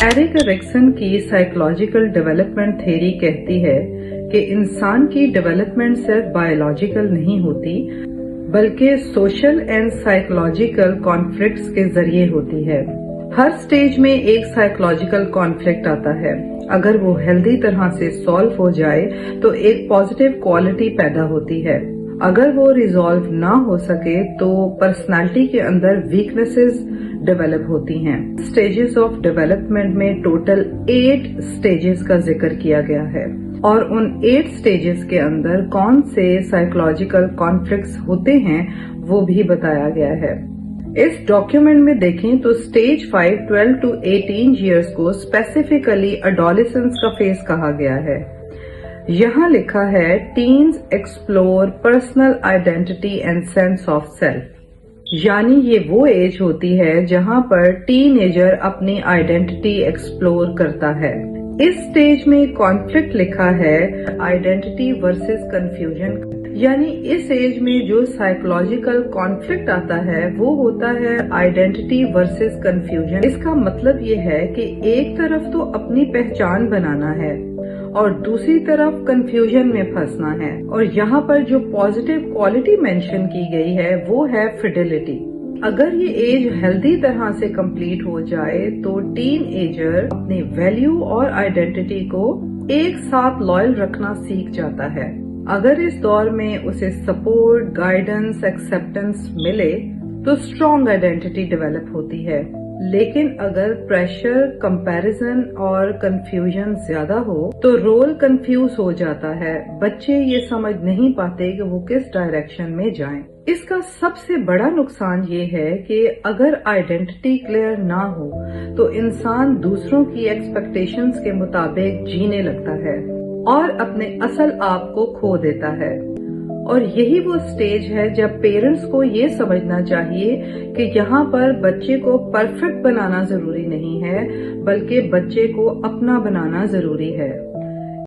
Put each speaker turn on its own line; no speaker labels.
Erik Erikson की psychological development theory कहती है कि इंसान की डेवलपमेंट सिर्फ बायोलॉजिकल नहीं होती बल्कि सोशल एंड साइकोलॉजिकल कॉन्फ्लिक्ट्स के जरिए होती है। हर स्टेज में एक साइकोलॉजिकल कॉन्फ्लिक्ट आता है। अगर वो हेल्दी तरह से सॉल्व हो जाए तो एक पॉजिटिव क्वालिटी पैदा होती है। अगर वो रिजॉल्व ना हो सके तो पर्सनालिटी के अंदर वीकनेसेस डेवलप होती हैं। स्टेजेस ऑफ डेवलपमेंट में टोटल 8 स्टेजेस का जिक्र किया गया है और उन 8 स्टेजेस के अंदर कौन से साइकोलॉजिकल कॉन्फ्लिक्ट्स होते हैं वो भी बताया गया है। इस डॉक्यूमेंट में देखें तो स्टेज 5 12 to 18 ईयर्स को स्पेसिफिकली एडोलेसेंस का फेज कहा गया है। यहाँ लिखा है teens explore personal identity and sense of self, यानी ये वो एज होती है जहाँ पर टीनेजर अपनी आइडेंटिटी एक्सप्लोर करता है। इस स्टेज में कॉन्फ्लिक्ट लिखा है आइडेंटिटी वर्सेस कंफ्यूजन, यानी इस एज में जो साइकोलॉजिकल कॉन्फ्लिक्ट आता है वो होता है आइडेंटिटी वर्सेस कंफ्यूजन। इसका मतलब ये है कि एक तरफ तो अपनी पहचान बनाना है और दूसरी तरफ कंफ्यूजन में फंसना है। और यहाँ पर जो पॉजिटिव क्वालिटी मेंशन की गई है वो है फिडेलिटी। अगर ये एज हेल्दी तरह से कंप्लीट हो जाए तो टीन एजर अपनी वैल्यू और आइडेंटिटी को एक साथ लॉयल रखना सीख जाता है। अगर इस दौर में उसे सपोर्ट, गाइडेंस, एक्सेप्टेंस मिले तो स्ट्रॉन्ग आइडेंटिटी डेवलप होती है। लेकिन अगर प्रेशर, कंपैरिजन और कंफ्यूजन ज्यादा हो तो रोल कंफ्यूज हो जाता है। बच्चे ये समझ नहीं पाते कि वो किस डायरेक्शन में जाएं। इसका सबसे बड़ा नुकसान ये है कि अगर आइडेंटिटी क्लियर ना हो तो इंसान दूसरों की एक्सपेक्टेशंस के मुताबिक जीने लगता है और अपने असल आप को खो देता है। और यही वो स्टेज है जब पेरेंट्स को ये समझना चाहिए कि यहाँ पर बच्चे को परफेक्ट बनाना जरूरी नहीं है बल्कि बच्चे को अपना बनाना जरूरी है।